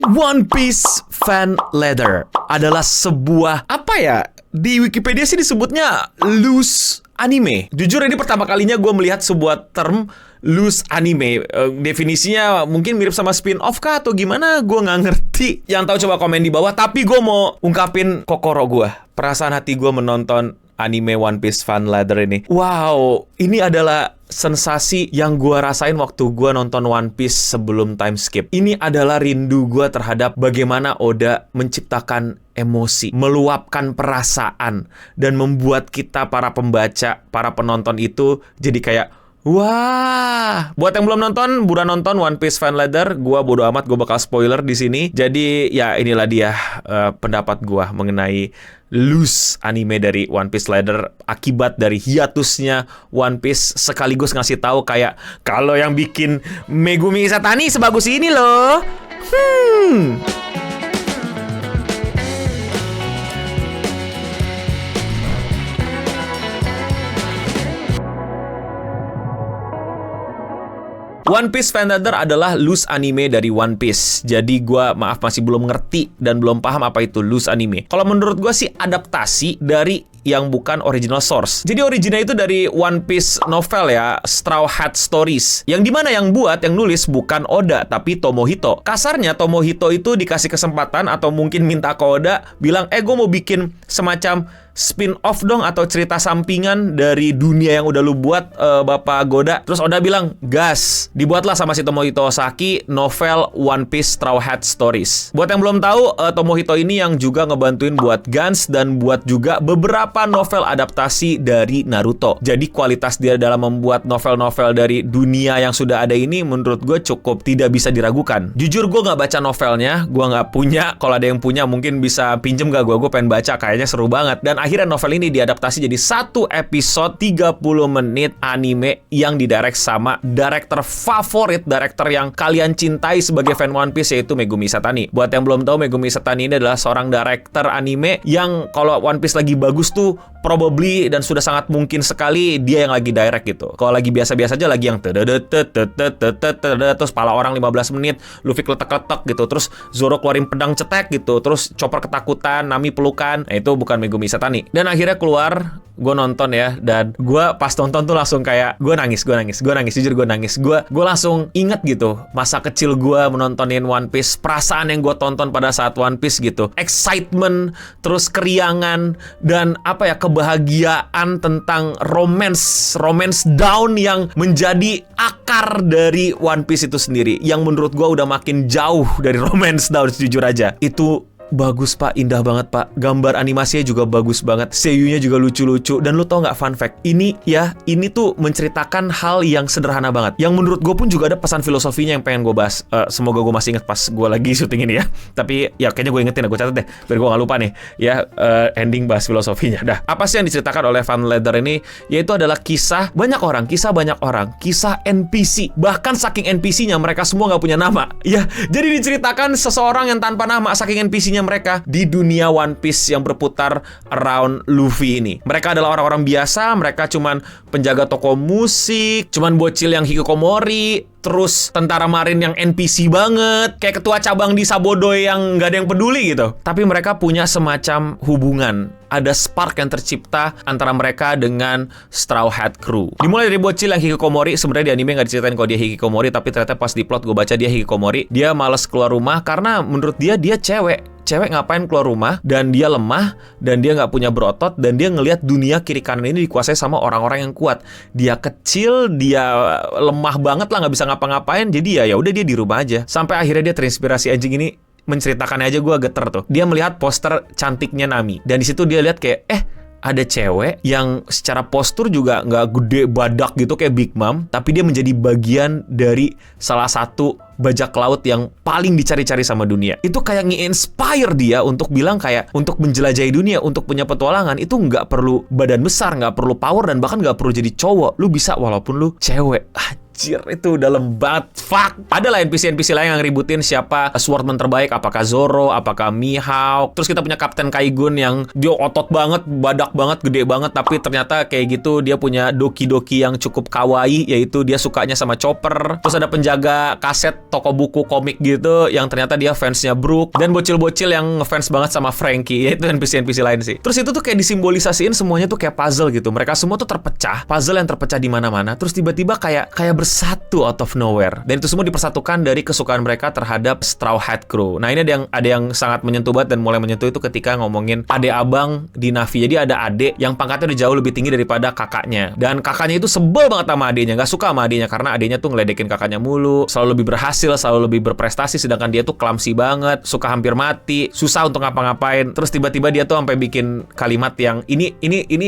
One Piece fan leather adalah sebuah, apa ya, di Wikipedia sih disebutnya loose anime. Jujur ini pertama kalinya gue melihat sebuah term loose anime. Definisinya mungkin mirip sama spin-off kah atau gimana, gue nggak ngerti. Yang tahu coba komen di bawah. Tapi gue mau ungkapin kokoro gue, perasaan hati gue menonton anime One Piece fan leather ini. Wow, ini adalah sensasi yang gue rasain waktu gue nonton One Piece sebelum time skip. Ini adalah rindu gue terhadap bagaimana Oda menciptakan emosi, meluapkan perasaan, dan membuat kita para pembaca, para penonton itu jadi kayak, wah. Buat yang belum nonton, buruan nonton One Piece fan leather. Gua bodo amat, gue bakal spoiler di sini. Jadi ya inilah dia pendapat gua mengenai loose anime dari One Piece leather akibat dari hiatusnya One Piece, sekaligus ngasih tahu kayak kalau yang bikin Megumi Izatani sebagus ini loh. One Piece fan leather adalah loose anime dari One Piece. Jadi gue masih belum ngerti dan belum paham apa itu loose anime. Kalau menurut gue sih adaptasi dari yang bukan original source. Jadi original itu dari One Piece novel ya, Straw Hat Stories. Yang dimana yang nulis bukan Oda, tapi Tomohito. Kasarnya Tomohito itu dikasih kesempatan atau mungkin minta ke Oda, bilang, gue mau bikin semacam spin-off dong atau cerita sampingan dari dunia yang udah lu buat, Bapak Goda. Terus Oda bilang, gas. Dibuatlah sama si Tomohito Osaki novel One Piece Straw Hat Stories. Buat yang belum tahu, Tomohito ini yang juga ngebantuin buat Guns dan buat juga beberapa novel adaptasi dari Naruto. Jadi kualitas dia dalam membuat novel-novel dari dunia yang sudah ada ini menurut gue cukup tidak bisa diragukan. Jujur gue nggak baca novelnya, gue nggak punya. Kalau ada yang punya mungkin bisa pinjem gak gue pengen baca, kayaknya seru banget. Dan akhirnya novel ini diadaptasi jadi satu episode 30 menit anime yang didirect sama director favorit, director yang kalian cintai sebagai fan One Piece, yaitu Megumi Izatani. Buat yang belum tahu, Megumi Izatani ini adalah seorang director anime yang kalau One Piece lagi bagus tuh probably dan sudah sangat mungkin sekali dia yang lagi direct gitu. Kalau lagi biasa-biasa aja lagi yang terus pala orang 15 menit, Luffy kletek-kletek gitu, terus Zoro keluarin pedang cetek gitu, terus Chopper ketakutan, Nami pelukan. Nah, itu bukan Megumi Izatani. Dan akhirnya keluar, gue nonton ya, dan gue pas nonton tuh langsung kayak gue nangis, jujur gue nangis. Gue langsung inget gitu masa kecil gue menontonin One Piece, perasaan yang gue tonton pada saat One Piece gitu, excitement, terus keriangan, dan apa ya, kebahagiaan tentang romance down yang menjadi akar dari One Piece itu sendiri, yang menurut gue udah makin jauh dari romance down, jujur aja. Itu bagus pak, indah banget pak. Gambar animasinya juga bagus banget, seiyunya juga lucu-lucu. Dan lu tau gak fun fact, ini tuh menceritakan hal yang sederhana banget, yang menurut gue pun juga ada pesan filosofinya yang pengen gue bahas. Semoga gue masih inget pas gue lagi syuting ini ya. Tapi ya kayaknya gue ingetin, gue catat deh biar gue gak lupa nih ya. Ending bahas filosofinya. Dah, apa sih yang diceritakan oleh fan leather ini? Yaitu adalah kisah banyak orang, kisah NPC. Bahkan saking NPC-nya mereka semua gak punya nama ya. Jadi diceritakan seseorang yang tanpa nama, saking NPC-nya mereka di dunia One Piece yang berputar around Luffy ini. Mereka adalah orang-orang biasa, mereka cuman penjaga toko musik, cuman bocil yang hikikomori, terus tentara marin yang NPC banget, kayak ketua cabang di Sabodoy yang nggak ada yang peduli gitu. Tapi mereka punya semacam hubungan, ada spark yang tercipta antara mereka dengan Straw Hat Crew. Dimulai dari bocil yang hikikomori. Sebenarnya di anime nggak diceritain kalau dia hikikomori, tapi ternyata pas di plot gue baca dia hikikomori. Dia malas keluar rumah karena menurut dia cewek ngapain keluar rumah, dan dia lemah, dan dia nggak punya berotot, dan dia ngelihat dunia kiri kanan ini dikuasai sama orang-orang yang kuat. Dia kecil, dia lemah banget lah, nggak bisa ngapa-ngapain. Jadi ya udah dia di rumah aja. Sampai akhirnya dia terinspirasi, anjing ini menceritakannya aja gue geter tuh. Dia melihat poster cantiknya Nami, dan di situ dia lihat kayak ada cewek yang secara postur juga nggak gede badak gitu kayak Big Mom, tapi dia menjadi bagian dari salah satu bajak laut yang paling dicari-cari sama dunia. Itu kayak nge-inspire dia untuk bilang kayak, untuk menjelajahi dunia, untuk punya petualangan, itu nggak perlu badan besar, nggak perlu power, dan bahkan nggak perlu jadi cowok. Lu bisa walaupun lu cewek. anjir, itu dalam banget. Fuck. Ada lah NPC lain yang ributin siapa swordman terbaik, apakah Zoro, apakah Mihawk. Terus kita punya Kapten Kaigun yang dia otot banget, badak banget, gede banget, tapi ternyata kayak gitu dia punya doki-doki yang cukup kawaii, yaitu dia sukanya sama Chopper. Terus ada penjaga kaset toko buku komik gitu yang ternyata dia fansnya Brook, dan bocil-bocil yang ngefans banget sama Frankie, yaitu NPC lain sih. Terus itu tuh kayak disimbolisasiin semuanya tuh kayak puzzle gitu. Mereka semua tuh terpecah, puzzle yang terpecah di mana-mana. Terus tiba-tiba kayak bersatu out of nowhere. Dan itu semua dipersatukan dari kesukaan mereka terhadap Straw Hat Crew. Nah, ini ada yang sangat menyentuh banget dan mulai menyentuh itu ketika ngomongin adik abang di Na'vi. Jadi ada adik yang pangkatnya udah jauh lebih tinggi daripada kakaknya. Dan kakaknya itu sebel banget sama adiknya, nggak suka sama adiknya karena adiknya tuh ngeledekin kakaknya mulu, selalu lebih berhasil, selalu lebih berprestasi, sedangkan dia tuh clumsy banget, suka hampir mati, susah untuk ngapa-ngapain. Terus tiba-tiba dia tuh sampai bikin kalimat yang ini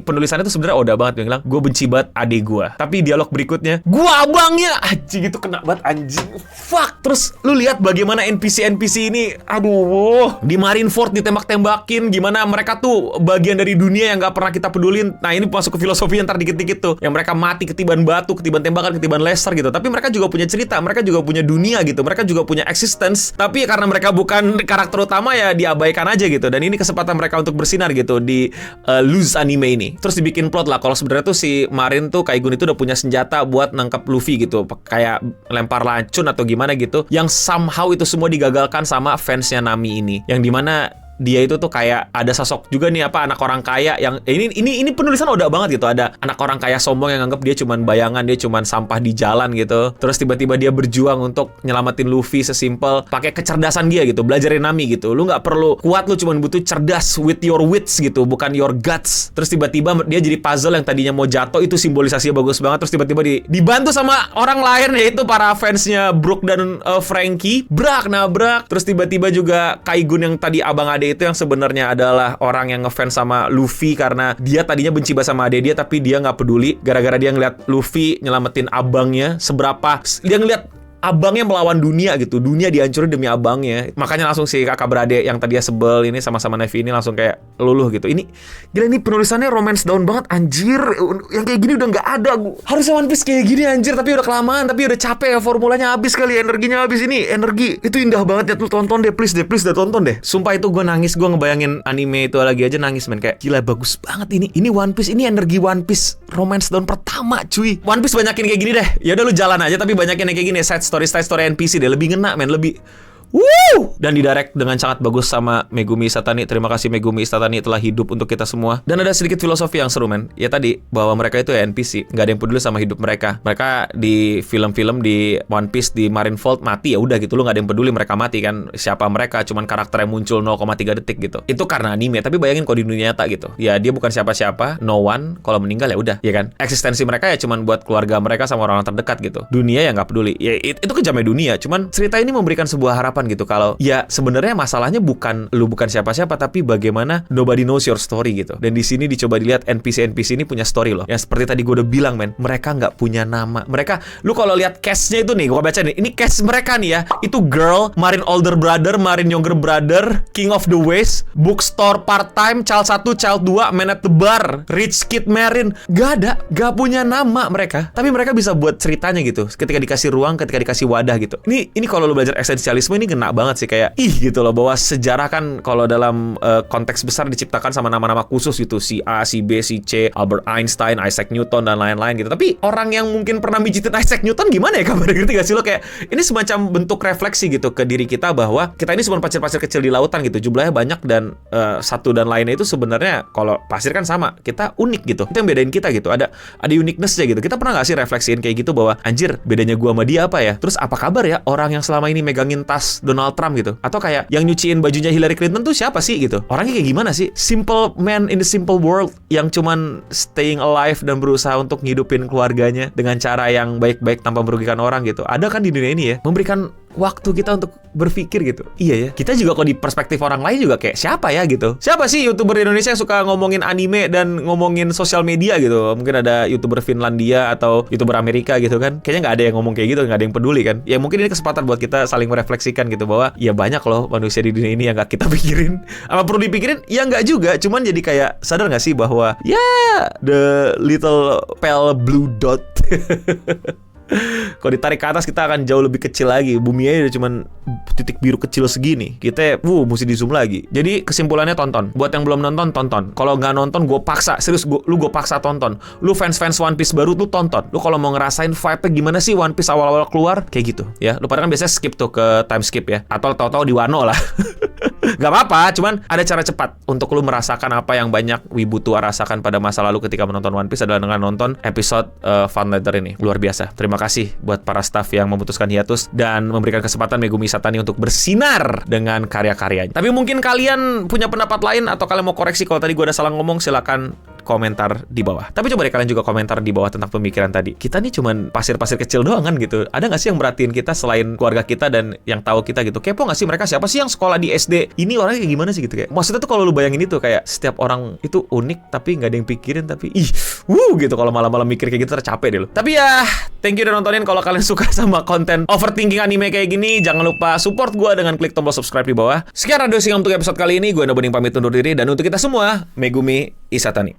penulisannya tuh sebenarnya Oda banget. Dia bilang, gue benci banget adik gue. Tapi dialog berikutnya, gue abangnya, anjing, itu kena banget anjing. Fuck. Terus lu lihat bagaimana NPC ini, aduh, di Marineford ditembak-tembakin, gimana mereka tuh bagian dari dunia yang gak pernah kita pedulin. Nah, ini masuk ke filosofi yang ntar dikit-dikit tuh, yang mereka mati ketiban batu, ketiban tembakan, ketiban laser gitu. Tapi mereka juga punya cerita, mereka juga punya dunia gitu, mereka juga punya existence. Tapi ya karena mereka bukan karakter utama ya diabaikan aja gitu. Dan ini kesempatan mereka untuk bersinar gitu di Lose anime ini. Terus dibikin plot lah kalau sebenarnya tuh si Marin tuh Kaigun itu udah punya senjata buat nangkap Luffy gitu, kayak lempar racun atau gimana gitu, yang somehow itu semua digagalkan sama fansnya Nami ini, yang dimana dia itu tuh kayak ada sosok juga nih anak orang kaya yang ini penulisan Oda banget gitu. Ada anak orang kaya sombong yang nganggap dia cuman bayangan, dia cuman sampah di jalan gitu. Terus tiba-tiba dia berjuang untuk nyelamatin Luffy sesimpel pakai kecerdasan dia gitu, belajarin Nami gitu. Lu nggak perlu kuat, lu cuman butuh cerdas with your wits gitu, bukan your guts. Terus tiba-tiba dia jadi puzzle yang tadinya mau jatuh, itu simbolisasinya bagus banget. Terus tiba-tiba dibantu sama orang lain, yaitu para fansnya Brook dan Frankie, nabrak. Terus tiba-tiba juga Kaigun yang tadi abang ade itu yang sebenarnya adalah orang yang ngefans sama Luffy karena dia tadinya benci banget sama ade dia, tapi dia nggak peduli gara-gara dia ngeliat Luffy nyelamatin abangnya. Seberapa dia ngeliat abangnya melawan dunia gitu, dunia dihancurin demi abangnya. Makanya langsung si kakak beradik yang tadinya sebel ini sama-sama Na'vi ini langsung kayak luluh gitu. Ini gila, ini penulisannya romance down banget anjir. Yang kayak gini udah nggak ada. Harusnya One Piece kayak gini anjir, tapi udah kelamaan, tapi udah capek ya, formulanya habis kali, energinya habis. Ini energi itu indah banget ya, tuh tonton deh please dah tonton deh. Sumpah itu gue nangis, gue ngebayangin anime itu lagi aja nangis men, kayak gila bagus banget ini One Piece, ini energi One Piece romance down pertama cuy. One Piece banyakin kayak gini deh. Ya udah lu jalan aja tapi banyakin kayak gini, side story NPC deh, lebih ngena men, lebih dan didirect dengan sangat bagus sama Megumi Isatani. Terima kasih Megumi Isatani telah hidup untuk kita semua. Dan ada sedikit filosofi yang seru men. Ya tadi, bahwa mereka itu ya NPC, nggak ada yang peduli sama hidup mereka. Mereka di film-film di One Piece, di Marineford mati ya udah gitu, lu nggak ada yang peduli mereka mati kan. Siapa mereka, cuman karakter yang muncul 0,3 detik gitu. Itu karena anime, tapi bayangin kalau di dunia nyata gitu. Ya dia bukan siapa-siapa, no one, kalau meninggal ya udah, ya kan. Eksistensi mereka ya cuman buat keluarga mereka sama orang-orang terdekat gitu. Dunia ya nggak peduli. Ya itu kejamnya dunia, cuman cerita ini memberikan sebuah harapan gitu, kalau ya sebenarnya masalahnya bukan lu bukan siapa-siapa, tapi bagaimana nobody knows your story gitu. Dan di sini dicoba dilihat NPC ini punya story loh. Yang seperti tadi gue udah bilang men, mereka nggak punya nama. Mereka, lu kalau lihat cast-nya itu nih, gue baca nih, ini cast mereka nih ya. Itu Girl, Marin Older Brother, Marin Younger Brother, King of the Waste, Bookstore Part-Time, Child 1, Child 2, Man at the Bar, Rich Kid Marin. Gak punya nama mereka, tapi mereka bisa buat ceritanya gitu ketika dikasih ruang, ketika dikasih wadah gitu. Ini kalau lu belajar esensialisme ini kena banget sih, kayak gitu loh, bahwa sejarah kan kalau dalam konteks besar diciptakan sama nama-nama khusus gitu, si A, si B, si C, Albert Einstein, Isaac Newton dan lain-lain gitu. Tapi orang yang mungkin pernah mijitin Isaac Newton gimana ya kabarnya, ngerti gak sih lo? Kayak ini semacam bentuk refleksi gitu ke diri kita, bahwa kita ini cuma pasir-pasir kecil di lautan gitu, jumlahnya banyak dan satu dan lainnya itu sebenarnya kalau pasir kan sama, kita unik gitu. Itu yang bedain kita gitu, ada uniqueness-nya gitu. Kita pernah gak sih refleksiin kayak gitu, bahwa anjir bedanya gua sama dia apa ya? Terus apa kabar ya orang yang selama ini megangin tas Donald Trump gitu, atau kayak yang nyuciin bajunya Hillary Clinton tuh siapa sih gitu, orangnya kayak gimana sih? Simple man in the simple world yang cuman staying alive dan berusaha untuk ngidupin keluarganya dengan cara yang baik-baik tanpa merugikan orang gitu. Ada kan di dunia ini ya, memberikan waktu kita untuk berpikir gitu. Iya ya, kita juga kalau di perspektif orang lain juga kayak siapa ya gitu, siapa sih YouTuber Indonesia yang suka ngomongin anime dan ngomongin sosial media gitu. Mungkin ada YouTuber Finlandia atau YouTuber Amerika gitu kan, kayaknya nggak ada yang ngomong kayak gitu, nggak ada yang peduli kan. Ya mungkin ini kesempatan buat kita saling merefleksikan gitu, bahwa ya banyak loh manusia di dunia ini yang nggak kita pikirin. Apa perlu dipikirin? Ya nggak juga, cuman jadi kayak sadar nggak sih bahwa ya the little pale blue dot Kalau ditarik ke atas kita akan jauh lebih kecil lagi. Bumi aja udah cuman titik biru kecil segini. Kita mesti di zoom lagi. Jadi kesimpulannya tonton. Buat yang belum nonton, tonton. Kalau nggak nonton, gue paksa. Serius, gue paksa tonton. Lu fans One Piece baru tuh tonton. Lu kalau mau ngerasain vibe-nya gimana sih One Piece awal-awal keluar, kayak gitu ya. Lu pada kan biasanya skip tuh ke time skip ya. Atau tahu-tahu di Wano lah. Gak apa-apa, cuman ada cara cepat untuk lu merasakan apa yang banyak wibu tua rasakan pada masa lalu ketika menonton One Piece adalah dengan nonton episode Fan Letter ini. Luar biasa. Terima kasih buat para staff yang memutuskan hiatus dan memberikan kesempatan Megumi Satani untuk bersinar dengan karya-karyanya. Tapi mungkin kalian punya pendapat lain atau kalian mau koreksi kalau tadi gue ada salah ngomong, silakan komentar di bawah. Tapi coba deh kalian juga komentar di bawah tentang pemikiran tadi. Kita nih cuman pasir-pasir kecil doang kan gitu. Ada nggak sih yang merhatiin kita selain keluarga kita dan yang tahu kita gitu? Kepo nggak sih mereka siapa sih yang sekolah di SD? Ini orangnya kayak gimana sih gitu kayak. Maksudnya tuh kalau lu bayangin itu kayak setiap orang itu unik tapi nggak ada yang pikirin tapi gitu kalau malam-malam mikir kayak gitu tercapek deh lu. Tapi ya, thank you udah nontonin. Kalau kalian suka sama konten overthinking anime kayak gini, jangan lupa support gue dengan klik tombol subscribe di bawah. Sekian Radio Singa untuk episode kali ini. Gue Nobening pamit undur diri dan untuk kita semua, Megumi Isatani.